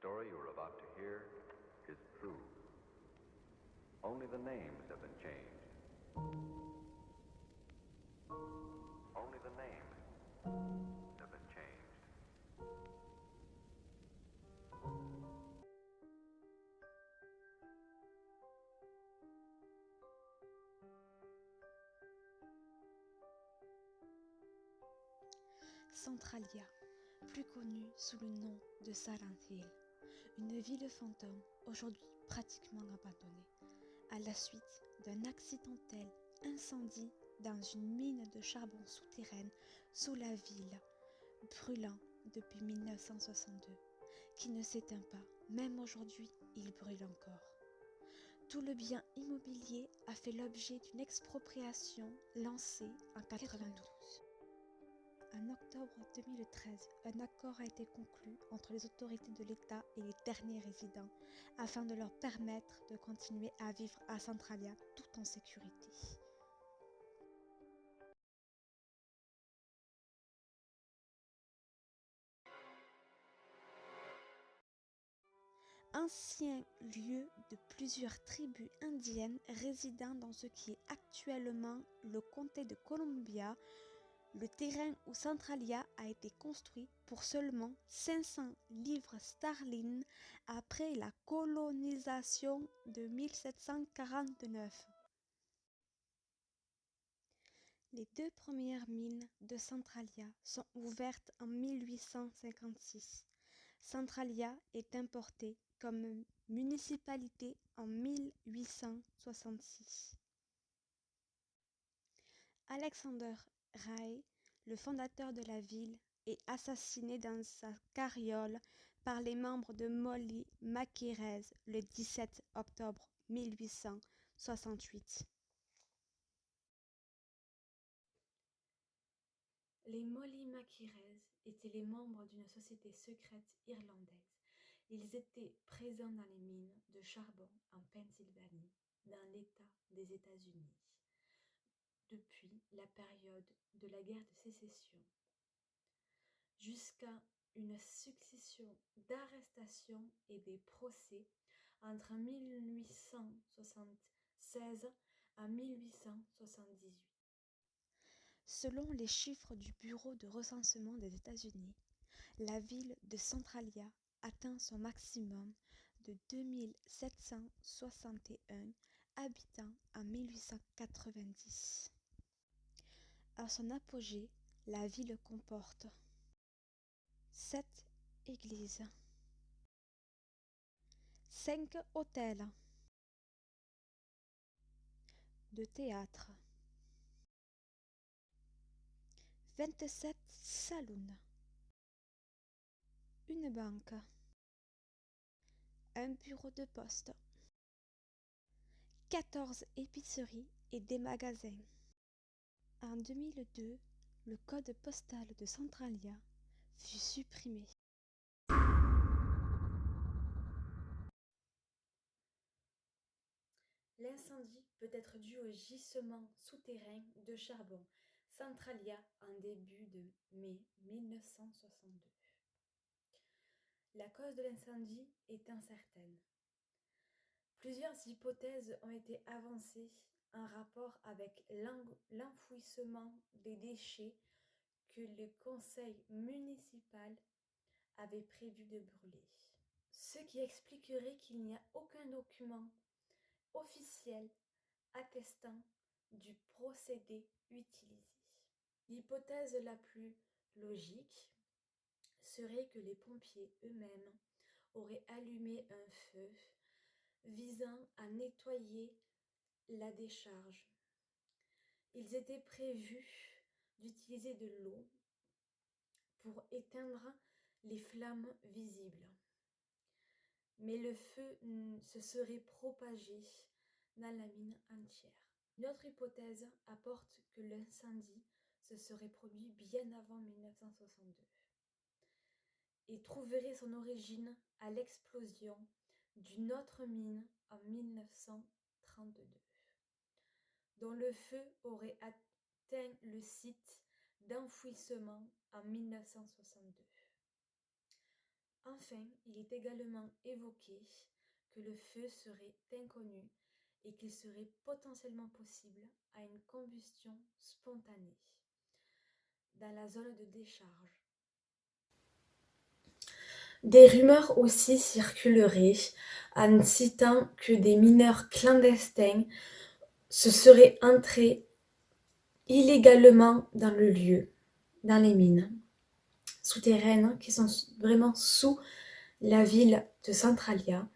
story you're about to hear is true. Only the names have been changed. Only the names have been changed. Centralia, plus connue sous le nom de Silent Hill, une ville fantôme aujourd'hui pratiquement abandonnée, à la suite d'un accidentel incendie dans une mine de charbon souterraine sous la ville, brûlant depuis 1962, qui ne s'éteint pas, même aujourd'hui il brûle encore. Tout le bien immobilier a fait l'objet d'une expropriation lancée en 1992. En octobre 2013, un accord a été conclu entre les autorités de l'État et les derniers résidents afin de leur permettre de continuer à vivre à Centralia tout en sécurité. Ancien lieu de plusieurs tribus indiennes résidant dans ce qui est actuellement le comté de Columbia, le terrain où Centralia a été construit pour seulement 500 livres sterling après la colonisation de 1749. Les deux premières mines de Centralia sont ouvertes en 1856. Centralia est importée comme municipalité en 1866. Alexander Ray, le fondateur de la ville, est assassiné dans sa carriole par les membres de Molly Maquerez le 17 octobre 1868. Les Molly Maquerez étaient les membres d'une société secrète irlandaise. Ils étaient présents dans les mines de charbon en Pennsylvanie, dans l'État des États-Unis, depuis la période de la guerre de sécession, jusqu'à une succession d'arrestations et des procès entre 1876 à 1878. Selon les chiffres du Bureau de recensement des États-Unis, la ville de Centralia atteint son maximum de 2761 habitants en 1890. À son apogée, la ville comporte 7 églises, 5 hôtels, 2 théâtres, 27 saloons, une banque, un bureau de poste, 14 épiceries et des magasins. En 2002, le code postal de Centralia fut supprimé. L'incendie peut être dû au gisement souterrain de charbon Centralia en début de mai 1962. La cause de l'incendie est incertaine. Plusieurs hypothèses ont été avancées en rapport avec l'enfouissement des déchets que le conseil municipal avait prévu de brûler. Ce qui expliquerait qu'il n'y a aucun document officiel attestant du procédé utilisé. L'hypothèse la plus logique serait que les pompiers eux-mêmes auraient allumé un feu visant à nettoyer la décharge. Ils étaient prévus d'utiliser de l'eau pour éteindre les flammes visibles. Mais le feu se serait propagé dans la mine entière. Une autre hypothèse apporte que l'incendie se serait produit bien avant 1962 et trouverait son origine à l'explosion d'une autre mine en 1932, dont le feu aurait atteint le site d'enfouissement en 1962. Enfin, il est également évoqué que le feu serait inconnu et qu'il serait potentiellement possible à une combustion spontanée dans la zone de décharge. Des rumeurs aussi circuleraient en citant que des mineurs clandestins se seraient entrés illégalement dans le lieu, dans les mines souterraines qui sont vraiment sous la ville de Centralia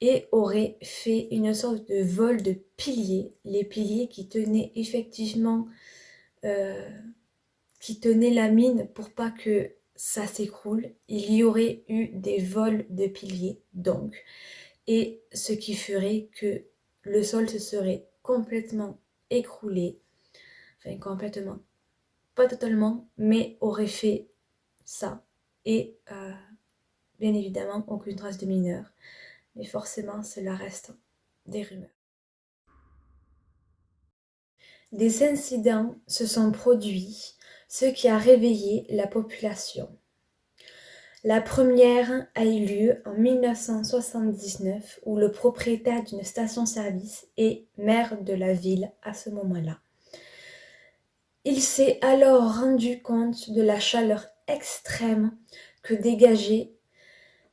et auraient fait une sorte de vol de piliers, les piliers qui tenaient effectivement qui tenaient la mine pour pas que ça s'écroule. Il y aurait eu des vols de piliers donc, et ce qui ferait que le sol se serait complètement écroulé, enfin complètement, pas totalement, mais aurait fait ça. Et bien évidemment, aucune trace de mineurs. Mais forcément, cela reste des rumeurs. Des incidents se sont produits, ce qui a réveillé la population. La première a eu lieu en 1979 où le propriétaire d'une station-service est maire de la ville à ce moment-là. Il s'est alors rendu compte de la chaleur extrême que dégageait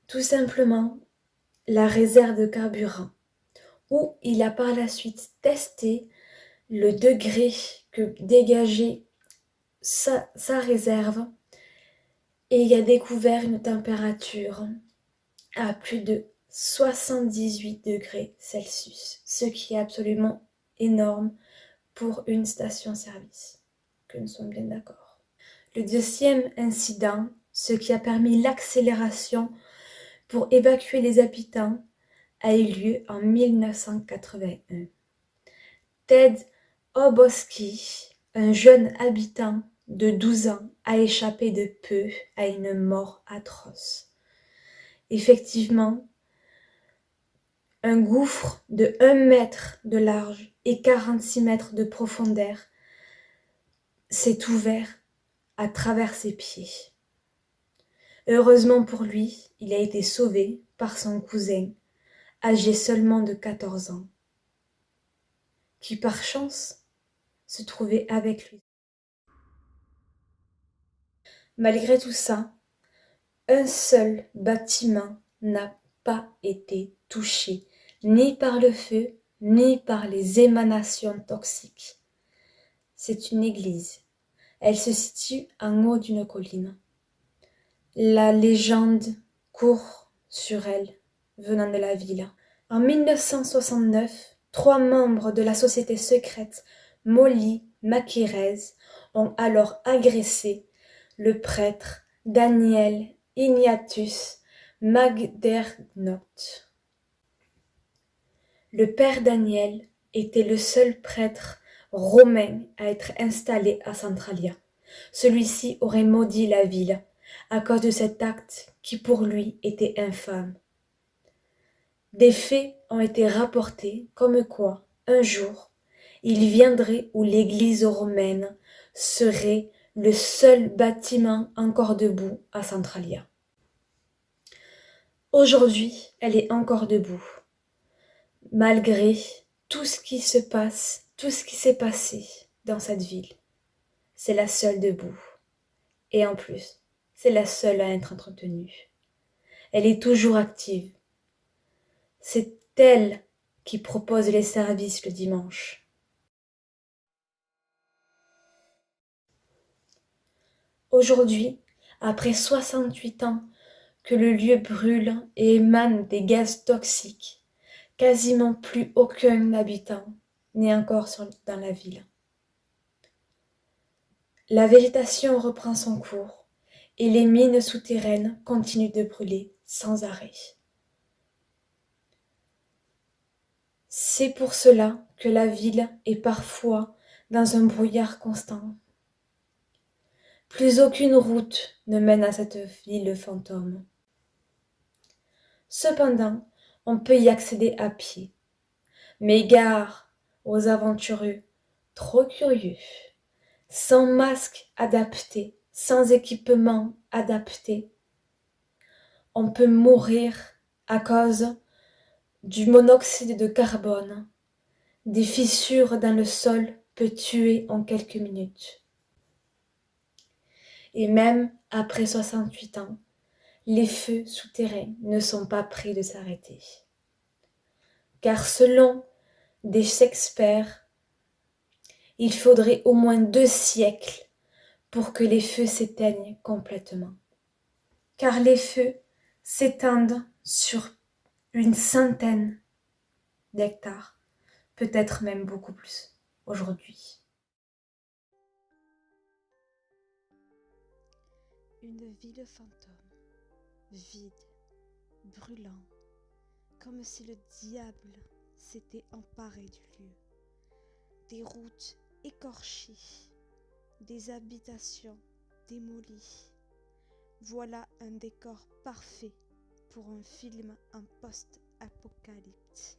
tout simplement la réserve de carburant, où il a par la suite testé le degré que dégageait sa réserve et il a découvert une température à plus de 78 degrés Celsius, ce qui est absolument énorme pour une station-service, que nous sommes bien d'accord. Le deuxième incident, ce qui a permis l'accélération pour évacuer les habitants, a eu lieu en 1981. Ted Oboski, un jeune habitant de 12 ans, a échappé de peu à une mort atroce. Effectivement, un gouffre de 1 mètre de large et 46 mètres de profondeur s'est ouvert à travers ses pieds. Heureusement pour lui, il a été sauvé par son cousin, âgé seulement de 14 ans, qui par chance se trouvait avec lui. Malgré tout ça, un seul bâtiment n'a pas été touché, ni par le feu, ni par les émanations toxiques. C'est une église. Elle se situe en haut d'une colline. La légende court sur elle, venant de la ville. En 1969, 3 membres de la société secrète Molly Maquirez ont alors agressé le prêtre Daniel Ignatius McDermott. Le père Daniel était le seul prêtre romain à être installé à Centralia. Celui-ci aurait maudit la ville à cause de cet acte qui pour lui était infâme. Des faits ont été rapportés comme quoi, un jour, il viendrait où l'église romaine serait le seul bâtiment encore debout à Centralia. Aujourd'hui, elle est encore debout, malgré tout ce qui se passe, tout ce qui s'est passé dans cette ville. C'est la seule debout. Et en plus, c'est la seule à être entretenue. Elle est toujours active. C'est elle qui propose les services le dimanche. Aujourd'hui, après 68 ans que le lieu brûle et émane des gaz toxiques, quasiment plus aucun habitant n'est encore dans la ville. La végétation reprend son cours et les mines souterraines continuent de brûler sans arrêt. C'est pour cela que la ville est parfois dans un brouillard constant. Plus aucune route ne mène à cette ville fantôme. Cependant, on peut y accéder à pied. Mais gare aux aventureux trop curieux, sans masque adapté, sans équipement adapté. on peut mourir à cause du monoxyde de carbone. Des fissures dans le sol peuvent tuer en quelques minutes. Et même après 68 ans, les feux souterrains ne sont pas près de s'arrêter. Car selon des experts, il faudrait au moins 2 siècles pour que les feux s'éteignent complètement. Car les feux s'étendent sur une centaine d'hectares, peut-être même beaucoup plus aujourd'hui. Une ville fantôme, vide, brûlant, comme si le diable s'était emparé du lieu. Des routes écorchées, des habitations démolies. Voilà un décor parfait pour un film en post-apocalypse.